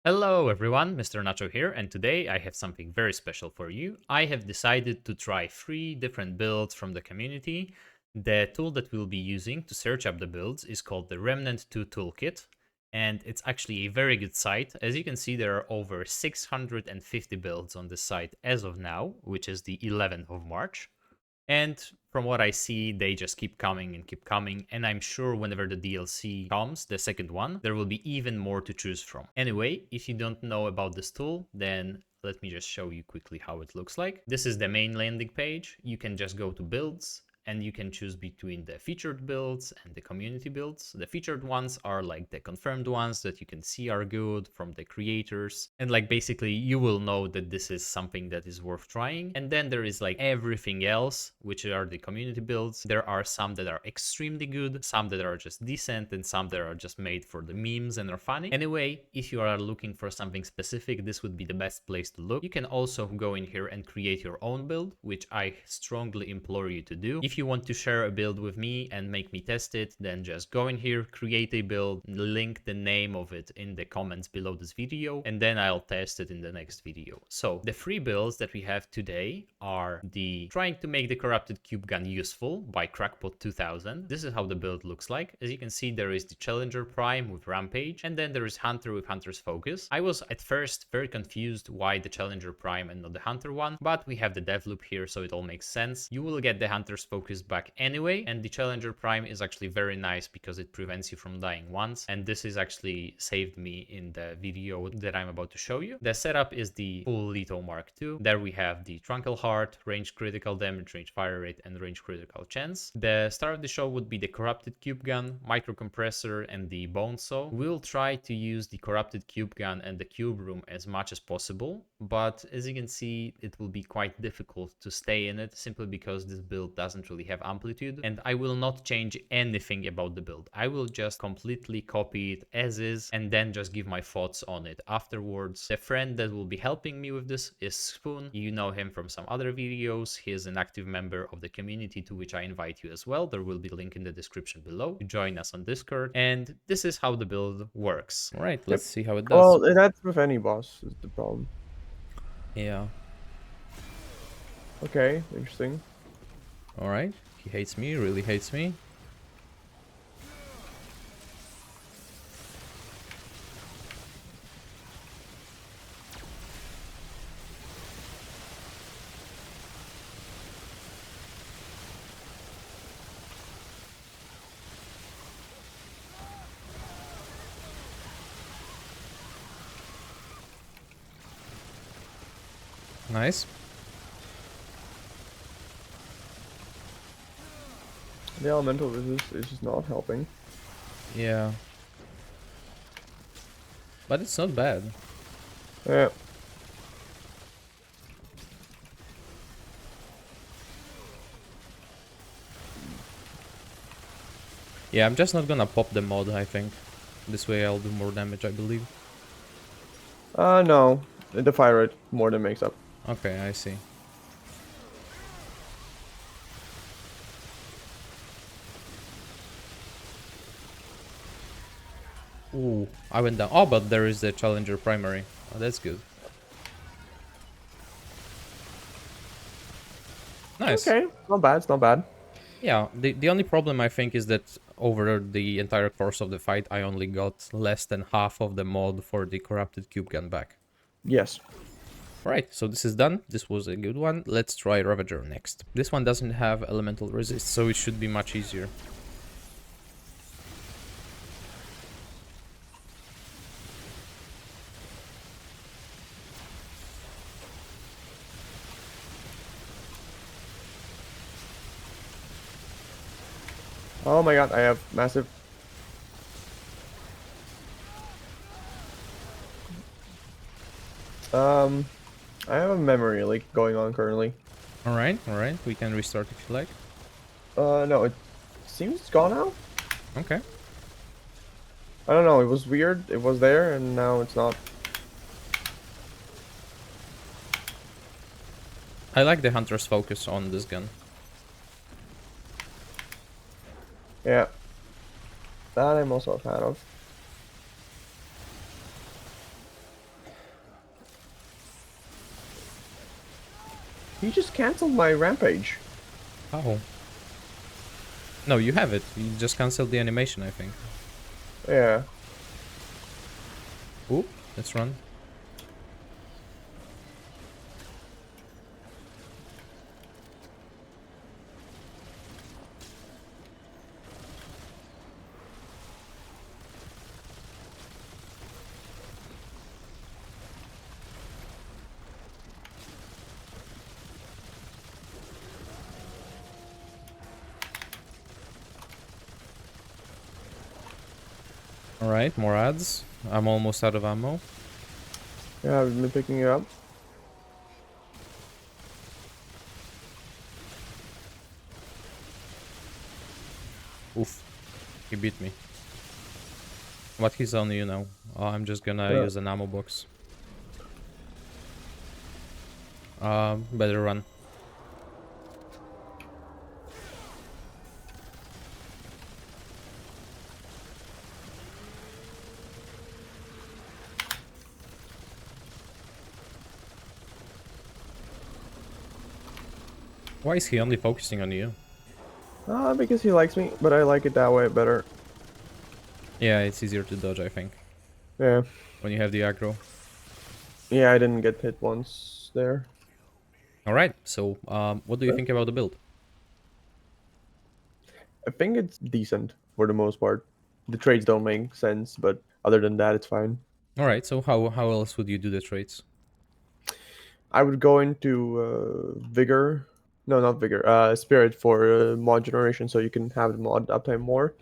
Hello everyone, Mr. Nacho here, and today I have something very special for you. I have decided to try 3 different builds from the community. The tool that we'll be using to search up the builds is called the Remnant 2 Toolkit, and it's actually a very good site. As you can see, there are over 650 builds on this site as of now, which is the 11th of March. And from what I see, they just keep coming and keep coming. And I'm sure whenever the DLC comes, the second one, there will be even more to choose from. Anyway, if you don't know about this tool, then let me just show you quickly how it looks like. This is the main landing page. You can just go to builds and you can choose between the featured builds and the community builds. The featured ones are like the confirmed ones that you can see are good from the creators. And like basically you will know that this is something that is worth trying. And then there is like everything else, which are the community builds. There are some that are extremely good, some that are just decent, and some that are just made for the memes and are funny. Anyway, if you are looking for something specific, this would be the best place to look. You can also go in here and create your own build, which I strongly implore you to do. If you want to share a build with me and make me test it, then just go in here, create a build, link the name of it in the comments below this video, and then I'll test it in the next video. So the 3 builds that we have today are the trying to make the corrupted cube gun useful by Crackpot 2000. This is how the build looks like. As you can see, there is the Challenger Prime with Rampage, and then there is Hunter with Hunter's Focus. I was at first very confused why the Challenger Prime and not the Hunter one, but we have the dev loop here, so it all makes sense. You will get the Hunter's Focus back anyway, and the Challenger Prime is actually very nice because it prevents you from dying once, and this is actually saved me in the video that I'm about to show you. The setup is the full Leto Mark II. There we have the Trunkle Heart, range critical damage, range fire rate, and range critical chance. The star of the show would be the Corrupted Cube Gun, Micro Compressor, and the Bone Saw. We'll try to use the Corrupted Cube Gun and the Cube Room as much as possible, but as you can see, it will be quite difficult to stay in it simply because this build doesn't really have amplitude, and I will not change anything about the build. I will just completely copy it as is and then just give my thoughts on it afterwards. The friend that will be helping me with this is Spoon. You know him from some other videos. He is an active member of the community to which I invite you as well. There will be a link in the description below to join us on Discord, and this is how the build works. All right, let's see how it does. Well, that's with any boss is the problem. Yeah. Okay, interesting. All right. He hates me, really hates me. Nice. The elemental resist is just not helping. Yeah. But it's not bad. Yeah. Yeah, I'm just not gonna pop the mod, I think. This way I'll do more damage, I believe. No. The fire rate more than makes up. Okay, I see. Ooh, I went down. Oh, but there is the Challenger primary. Oh, that's good. Nice. Okay, not bad. It's not bad. Yeah, the only problem I think is that over the entire course of the fight, I only got less than half of the mod for the Corrupted Cube Gun back. Yes. Right, so this is done. This was a good one. Let's try Ravager next. This one doesn't have elemental resist, so it should be much easier. Oh my god, I have massive. I have a memory leak going on currently. Alright, we can restart if you like. No, it seems it's gone now. Okay. I don't know, it was weird. It was there and now it's not. I like the Hunter's focus on this gun. Yeah. That I'm also a fan of. He just canceled my rampage. Oh. No, you have it. You just canceled the animation, I think. Yeah. Ooh, let's run. Alright, more ads. I'm almost out of ammo. Yeah, I've been picking it up. Oof. He beat me. What he's on you now? Oh, I'm just gonna Yeah. use an ammo box. Better run. Why is he only focusing on you? Because he likes me, but I like it that way better. Yeah, it's easier to dodge, I think, Yeah. when you have the aggro. Yeah, I didn't get hit once there. Alright, so what do you Yeah. think about the build? I think it's decent for the most part. The trades don't make sense, but other than that, it's fine. Alright, so how else would you do the trades? I would go into Vigor. No, not Vigor. Spirit for mod generation, so you can have the mod uptime more.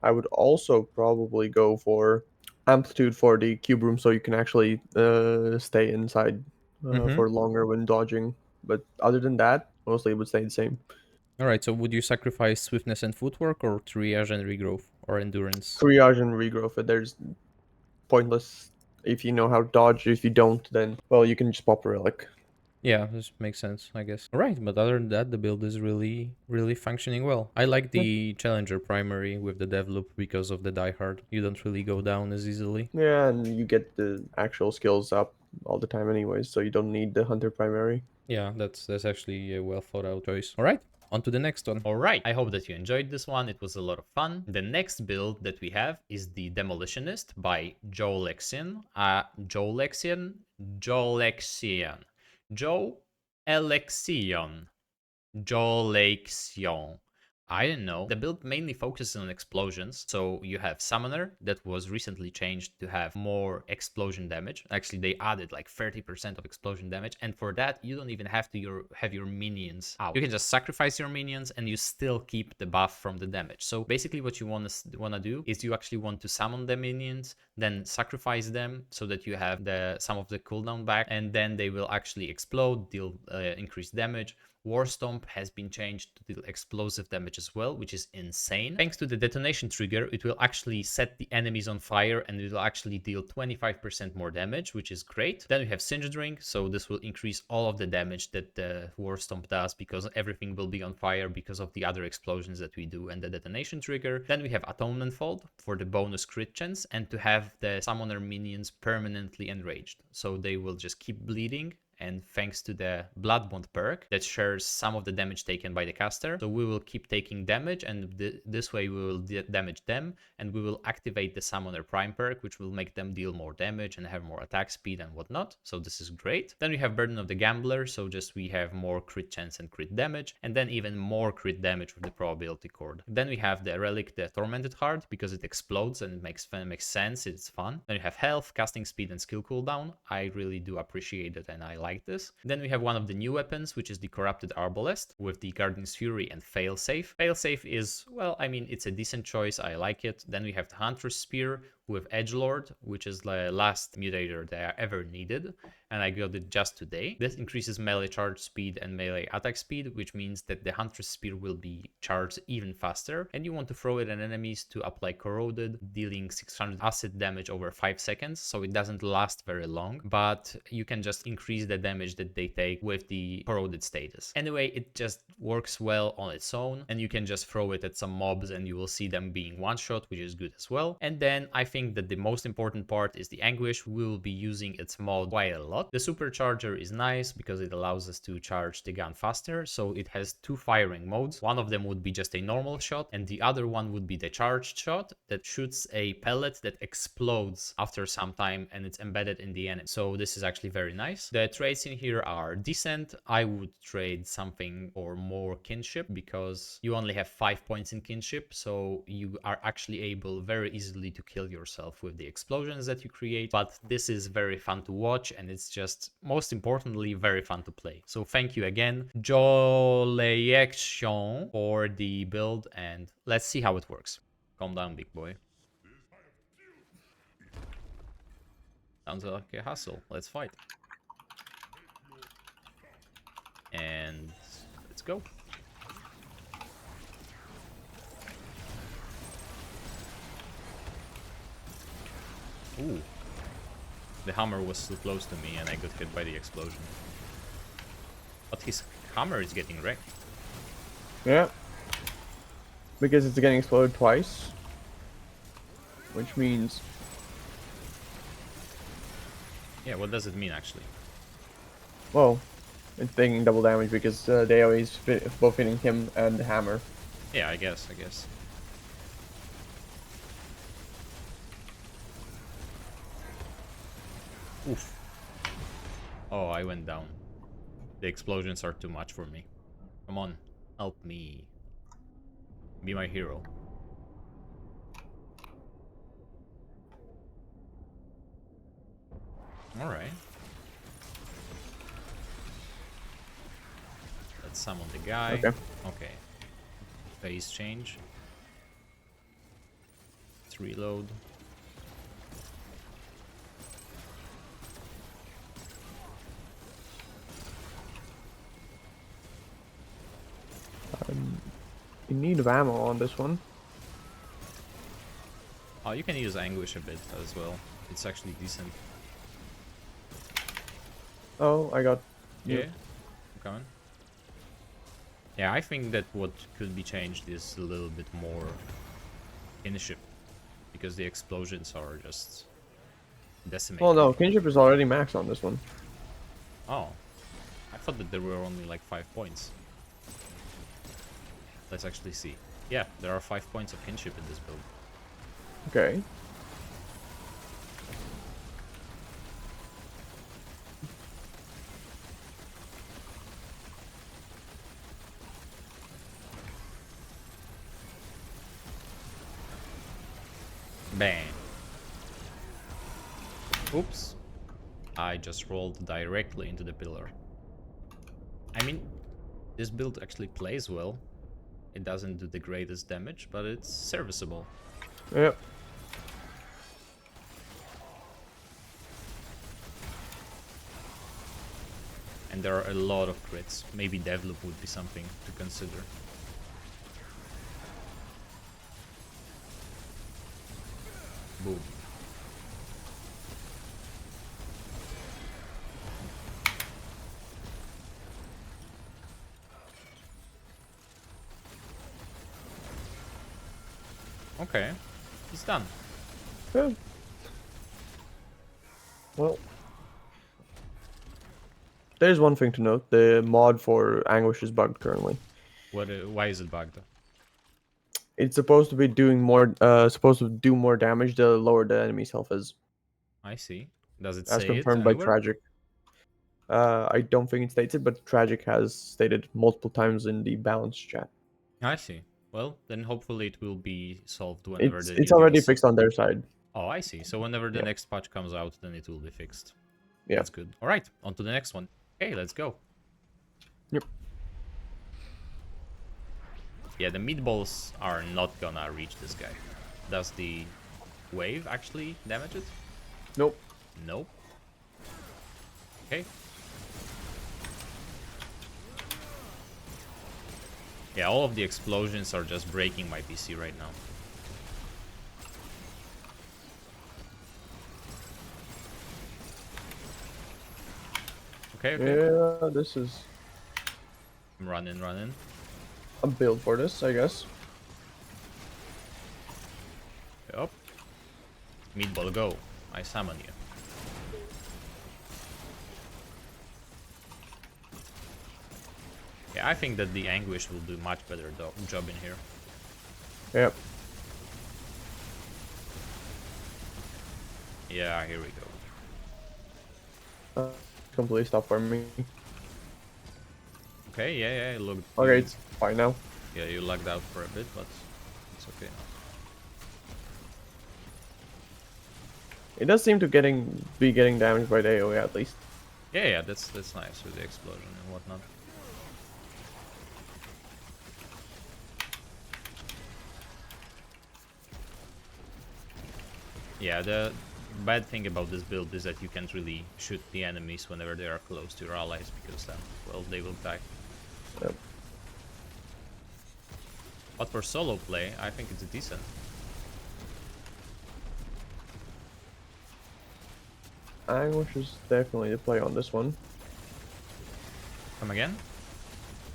I would also probably go for Amplitude for the cube room, so you can actually stay inside Mm-hmm. for longer when dodging. But other than that, mostly it would stay the same. Alright, so would you sacrifice swiftness and footwork or triage and regrowth or endurance? Triage and regrowth, there's pointless if you know how to dodge. If you don't, then well, you can just pop a relic. Yeah, this makes sense, I guess. Alright, but other than that, the build is really functioning well. I like Yeah. the Challenger primary with the dev loop because of the diehard. You don't really go down as easily. Yeah, and you get the actual skills up all the time anyways, so you don't need the hunter primary. Yeah, that's actually a well thought out choice. Alright, on to the next one. Alright, I hope that you enjoyed this one. It was a lot of fun. The next build that we have is the Demolitionist by Joe Lexian. Joe Lexian? Joe Lexian. Joe Alexion. Jolexion. I don't know. The build mainly focuses on explosions. So you have Summoner that was recently changed to have more explosion damage. Actually, they added like 30% of explosion damage. And for that, you don't even have to have your minions out. You can just sacrifice your minions and you still keep the buff from the damage. So basically what you want to do is you actually want to summon the minions, then sacrifice them so that you have some of the cooldown back, and then they will actually explode, deal increased damage. War Stomp has been changed to deal explosive damage as well, which is insane. Thanks to the detonation trigger, it will actually set the enemies on fire and it will actually deal 25% more damage, which is great. Then we have Singed Ring, so this will increase all of the damage that the War Stomp does because everything will be on fire because of the other explosions that we do and the detonation trigger. Then we have Atonement Fold for the bonus crit chance and to have the summoner minions permanently enraged, so they will just keep bleeding. And thanks to the Blood Bond perk that shares some of the damage taken by the caster, so we will keep taking damage, and this way we will damage them, and we will activate the Summoner Prime perk, which will make them deal more damage and have more attack speed and whatnot. So this is great. Then we have Burden of the Gambler, so just we have more crit chance and crit damage, and then even more crit damage with the probability cord. Then we have the Relic, the Tormented Heart, because it explodes and it makes sense, it's fun. Then you have health, casting speed, and skill cooldown. I really do appreciate it and I like this. Then we have one of the new weapons, which is the Corrupted Arbalest with the Guardian's Fury and Failsafe. Failsafe is, well, I mean, it's a decent choice. I like it. Then we have the Hunter's Spear with Edgelord, which is the last mutator that I ever needed, and I got it just today. This increases melee charge speed and melee attack speed, which means that the Hunter's Spear will be charged even faster, and you want to throw it at enemies to apply Corroded, dealing 600 acid damage over 5 seconds, so it doesn't last very long, but you can just increase the damage that they take with the Corroded status. Anyway, it just works well on its own, and you can just throw it at some mobs and you will see them being one-shot, which is good as well. And then I think think that the most important part is the Anguish. We will be using its mod quite a lot. The supercharger is nice because it allows us to charge the gun faster. So it has two firing modes. One of them would be just a normal shot, and the other one would be the charged shot that shoots a pellet that explodes after some time and it's embedded in the enemy. So this is actually very nice. The trades in here are decent. I would trade something or more kinship because you only have 5 points in kinship, so you are actually able very easily to kill yourself with the explosions that you create. But this is very fun to watch, and it's just most importantly very fun to play. So thank you again, xoxoxo, for the build, and let's see how it works. Calm down, big boy. Sounds like a hustle. Let's fight. And let's go. Ooh. The hammer was too close to me and I got hit by the explosion. But his hammer is getting wrecked. Yeah. Because it's getting exploded twice. Which means... Yeah, what does it mean actually? Well, it's taking double damage because they always both hitting him and the hammer. Yeah, I guess. Oof. Oh, I went down. The explosions are too much for me. Come on, help me. Be my hero. Alright. Let's summon the guy. Okay. Phase change. Let's reload. In need of ammo on this one. Oh, you can use Anguish a bit as well. It's actually decent. Oh, I got... Yeah, I'm coming. Yeah, I think that what could be changed is a little bit more kinship, because the explosions are just decimating. Well, no, kinship is already max on this one. Oh, I thought that there were only like 5 points. Let's actually see. Yeah, there are 5 points of kinship in this build. Okay. Bang. Oops. I just rolled directly into the pillar. I mean, this build actually plays well. It doesn't do the greatest damage, but it's serviceable. Yep. And there are a lot of crits. Maybe Devloop would be something to consider. Boom. Okay, it's done. Good. Well, there's one thing to note: the mod for Anguish is bugged currently. What? Why is it bugged? It's supposed to be doing more, supposed to do more damage the lower the enemy's health is, I see. Does it as say it confirmed by anywhere? Tragic. I don't think it states it, but Tragic has stated multiple times in the balance chat. I see. Well, then hopefully it will be solved whenever the It's new already DLC. fixed on their side. Oh, I see. So whenever the Yeah. next patch comes out, then it will be fixed. Yeah. That's good. All right, on to the next one. Okay, let's go. Yep. Yeah, the meatballs are not gonna reach this guy. Does the wave actually damage it? Nope. Nope. Okay. Yeah, all of the explosions are just breaking my PC right now. Okay, okay. Yeah, this is I'm running. a build for this, I guess. Yup. Meatball, go. I summon you. Yeah, I think that the Anguish will do much better job in here. Yep. Yeah, here we go. Completely stopped for me. Okay, yeah, look. Okay, it's fine now. Yeah, you lagged out for a bit, but it's okay now. It does seem to be getting damaged by the AoE at least. Yeah, that's nice with the explosion and whatnot. Yeah, the bad thing about this build is that you can't really shoot the enemies whenever they are close to your allies, because then, well, they will die. Yep. But for solo play, I think it's decent. Anguish is definitely the play on this one. Come again?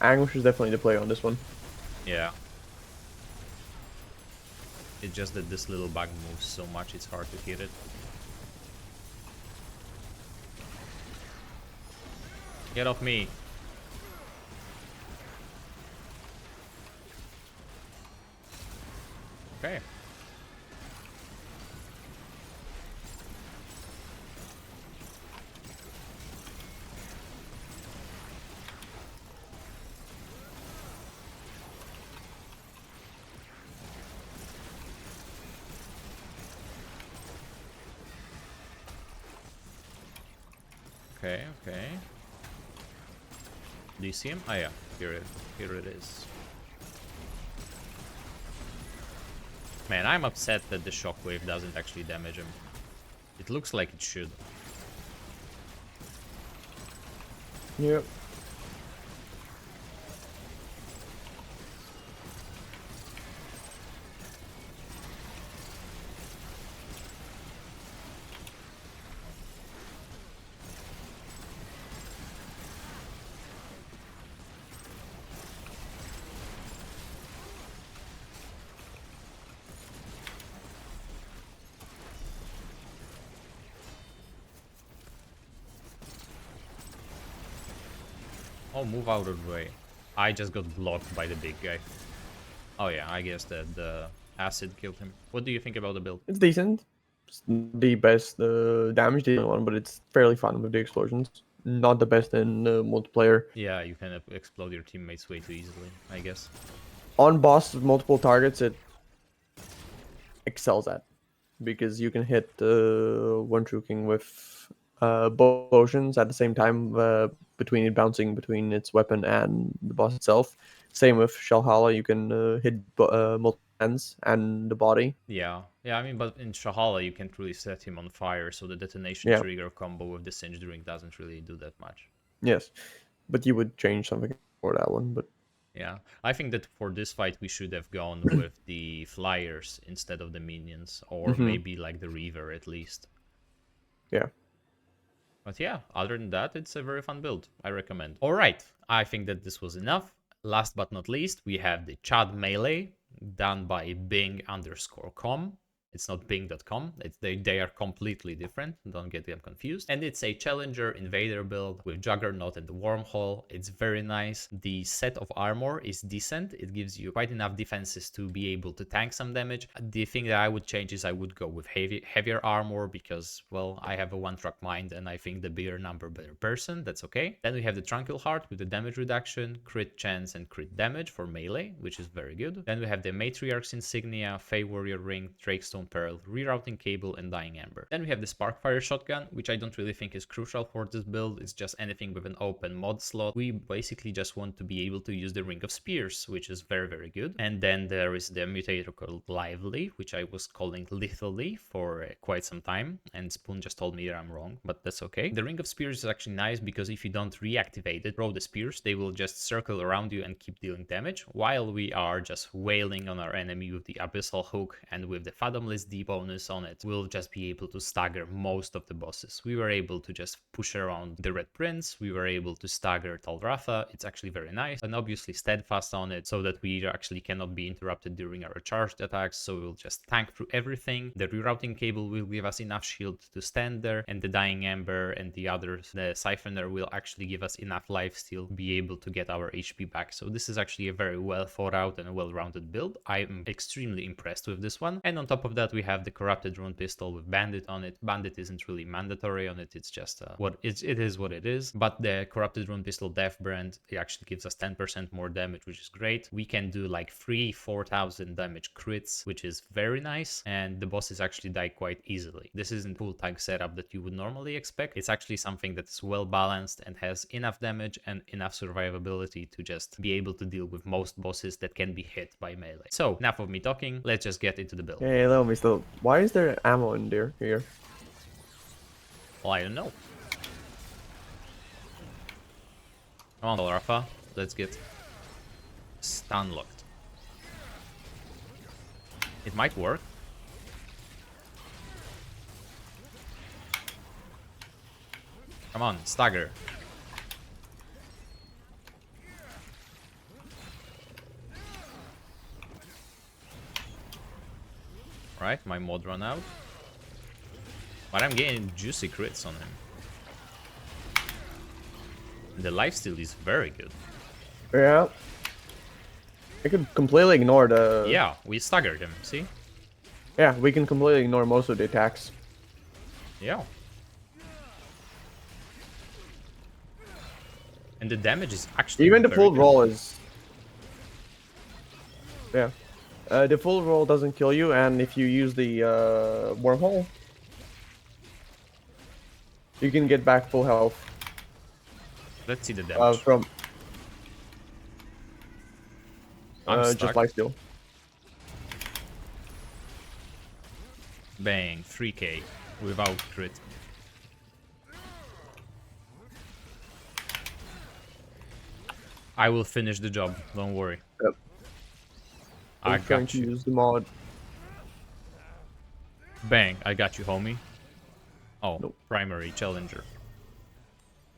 Anguish is definitely the play on this one. Yeah. It's just that this little bug moves so much, it's hard to hit it. Get off me! Okay. Okay. Do you see him? Oh yeah, here it is. Man, I'm upset that the shockwave doesn't actually damage him. It looks like it should. Yep. Oh, move out of the way. I just got blocked by the big guy. Oh yeah, I guess that the acid killed him. What do you think about the build? It's decent. It's the best damage dealing one, but it's fairly fun with the explosions. Not the best in multiplayer. Yeah, you can explode your teammates way too easily, I guess. On boss with multiple targets, it excels at, because you can hit one shooting with both potions at the same time, between it bouncing between its weapon and the boss itself. Same with Shalhala, you can hit multiple hands and the body. Yeah, I mean, but in Shahala you can't really set him on fire, so the detonation Yeah, trigger combo with the Singed Ring doesn't really do that much. yes, but you would change something for that one. But Yeah, I think that for this fight we should have gone with the flyers instead of the minions, or hmm maybe like the Reaver at least. yeah, But yeah, other than that, it's a very fun build. I recommend. All right, I think that this was enough. Last but not least, we have the Chad Melee done by Bing_com. It's not Bing.com. They are completely different. Don't get them confused. And it's a Challenger Invader build with Juggernaut and the Wormhole. It's very nice. The set of armor is decent. It gives you quite enough defenses to be able to tank some damage. The thing that I would change is I would go with heavier armor because, well, I have a one-track mind and I think the bigger number, better person. That's okay. Then we have the Tranquil Heart with the damage reduction, crit chance, and crit damage for melee, which is very good. Then we have the Matriarch's Insignia, Fey Warrior Ring, Drakestone Pearl, Rerouting Cable, and Dying Ember. Then we have the Sparkfire Shotgun, which I don't really think is crucial for this build. It's just anything with an open mod slot. We basically just want to be able to use the Ring of Spears, which is very, very good. And then there is the mutator called Lively, which I was calling Lethally for quite some time. And Spoon just told me that I'm wrong, but that's okay. The Ring of Spears is actually nice because if you don't reactivate it, throw the spears, they will just circle around you and keep dealing damage, while we are just wailing on our enemy with the Abyssal Hook and with the Fathom bottomless D bonus on it, we'll just be able to stagger most of the bosses. We were able to just push around the Red Prince, we were able to stagger Talrafa, it's actually very nice, and obviously steadfast on it so that we actually cannot be interrupted during our charged attacks, so we'll just tank through everything. The rerouting cable will give us enough shield to stand there, and the Dying Ember and the others, the Siphoner, will actually give us enough life steal to be able to get our HP back. So this is actually a very well thought out and a well-rounded build. I'm extremely impressed with this one. And on top of that, we have the Corrupted Rune Pistol with Bandit on it. Bandit isn't really mandatory on it, it's just it is what it is. But the Corrupted Rune Pistol Death Brand, it actually gives us 10% more damage, which is great. We can do like 4,000 damage crits, which is very nice, and the bosses actually die quite easily. This isn't full tank setup that you would normally expect. It's actually something that's well balanced and has enough damage and enough survivability to just be able to deal with most bosses that can be hit by melee. So enough of me talking, let's just get into the build. Hey, let me still. Why is there ammo in there here? Well, I don't know. Come on, Rafa, let's get stun locked. It might work. Come on, stagger. Right, my mod run out. But I'm getting juicy crits on him. The lifesteal is very good. Yeah. I could completely ignore the... Yeah, we staggered him, see? Yeah, we can completely ignore most of the attacks. Yeah. And the damage is actually Even the very full good. roll is... Yeah. The full roll doesn't kill you, and if you use the wormhole, you can get back full health. Let's see the damage. From... I'm just stuck. lifesteal. Bang, 3k without crit. I will finish the job, don't worry. Yep. I I'm trying got to you. use the mod. Bang, I got you, homie. Oh, Nope. Primary challenger.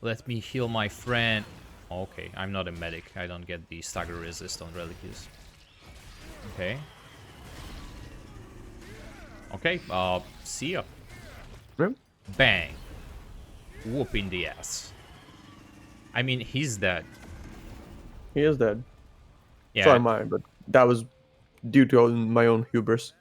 Let me heal my friend. Okay, I'm not a medic. I don't get the stagger resist on Reliquis. Okay. Okay, see ya. Yep. Bang. Whoop in the ass. I mean, he's dead. He is dead. Yeah. So am I, but that was due to my own hubris.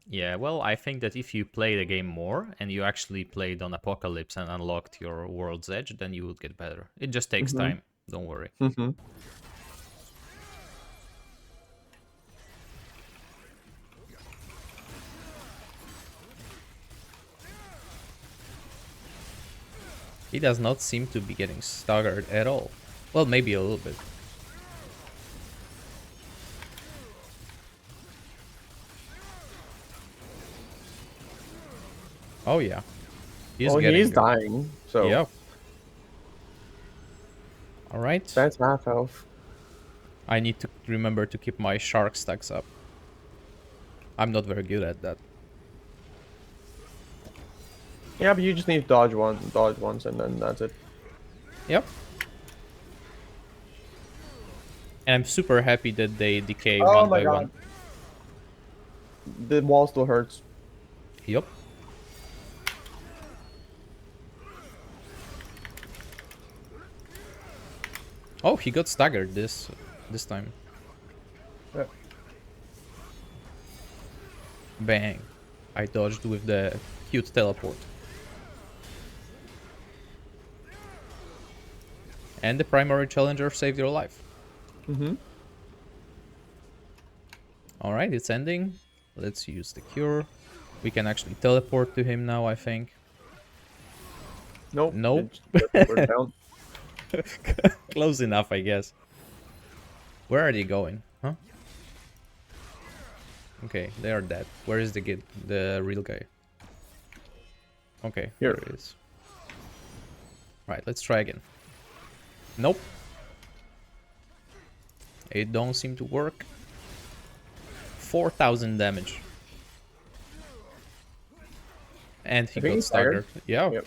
Yeah, well, I think that if you play the game more and you actually played on Apocalypse and unlocked your World's Edge, then you would get better. It just takes time. Don't worry. He does not seem to be getting staggered at all. Well, maybe a little bit. Oh yeah. He's dying, so... Yep. Alright. That's half health. I need to remember to keep my shark stacks up. I'm not very good at that. Yeah, but you just need to dodge once, and then that's it. Yep. And I'm super happy that they decay Oh one my by God. one. The wall still hurts. Yep. Oh, he got staggered this time. Yeah. Bang. I dodged with the cute teleport. And the primary challenger saved your life. Alright, it's ending. Let's use the cure. We can actually teleport to him now, I think. Nope. Nope. We're down. Close enough, I guess. Where are they going? Huh? Okay, they are dead. Where is the real guy? Okay, Here. here it is. Right, let's try again. Nope. It don't seem to work. 4,000 damage. And I he think got he's staggered. staggered. Yeah, Yep.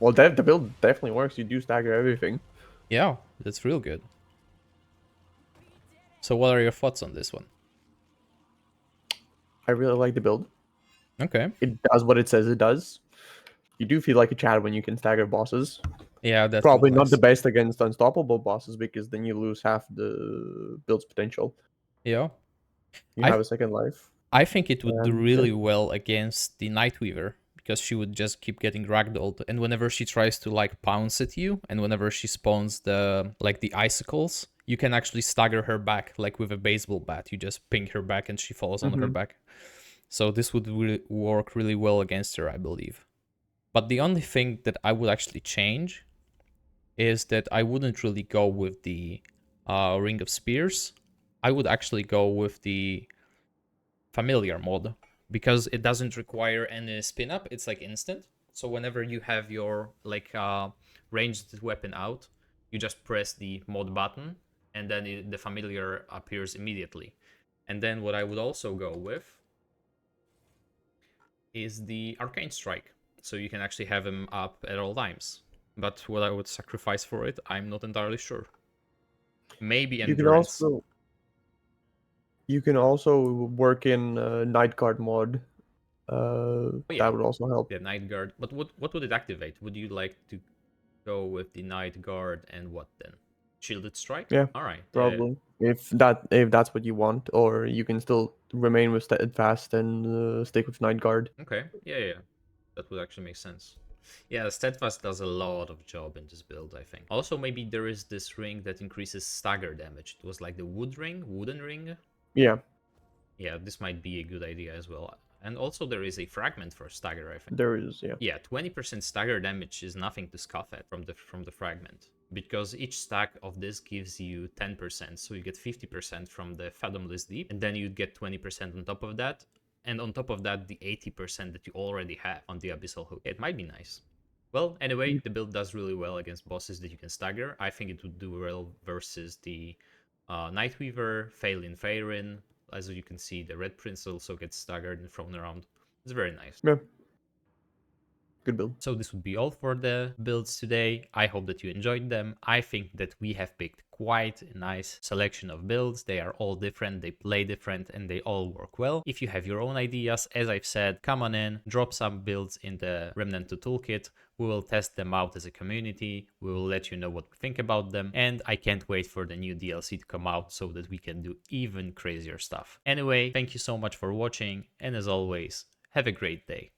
Well, the build definitely works. You do stagger everything. yeah, that's real good. So what are your thoughts on this one? I really like the build. Okay. It does what it says it does. You do feel like a Chad when you can stagger bosses. Yeah, that feels Probably not the nice. best against unstoppable bosses because then you lose half the build's potential. Yeah. You I have a second life. I think it would do And yeah. really well against the Nightweaver because she would just keep getting ragdolled, and whenever she tries to like pounce at you, and whenever she spawns the icicles, you can actually stagger her back like with a baseball bat. You just ping her back, and she falls on her Mhm. back. So this would really work really well against her, I believe. But the only thing that I would actually change is that I wouldn't really go with the Ring of Spears. I would actually go with the familiar mod because it doesn't require any spin up. It's like instant. So whenever you have your like ranged weapon out, you just press the mod button and then the familiar appears immediately. And then what I would also go with is the arcane strike. So you can actually have him up at all times. But what I would sacrifice for it, I'm not entirely sure. Maybe You can endurance. also you can also work in night guard mod. Oh yeah, That would also help. the night guard. But what would it activate? Would you like to go with the night guard and what then? Shielded strike? Yeah, All right. Yeah, yeah. probably. If that's what you want, or you can still remain with steadfast and stick with night guard. Okay. Yeah, yeah. That would actually make sense. Yeah, Steadfast does a lot of job in this build, I think. Also, maybe there is this ring that increases stagger damage. It was like the wooden ring. Yeah, Yeah, this might be a good idea as well. And also there is a fragment for stagger, I think. there is. Yeah. Yeah, 20% stagger damage is nothing to scoff at from the fragment. Because each stack of this gives you 10%, so you get 50% from the Fathomless Deep, and then you get 20% on top of that, and on top of that, the 80% that you already have on the Abyssal Hook. It might be nice. Well, anyway, You- the build does really well against bosses that you can stagger. I think it would do well versus the Nightweaver, Phalin Phaerin. As you can see, the Red Prince also gets staggered and thrown around. It's very nice. Yeah, good build. So this would be all for the builds today. I hope that you enjoyed them. I think that we have picked quite a nice selection of builds. They are all different, they play different, and they all work well. If you have your own ideas, as I've said, come on in, drop some builds in the Remnant 2 toolkit. We will test them out as a community. We will let you know what we think about them. And I can't wait for the new DLC to come out so that we can do even crazier stuff. Anyway, thank you so much for watching. And as always, have a great day.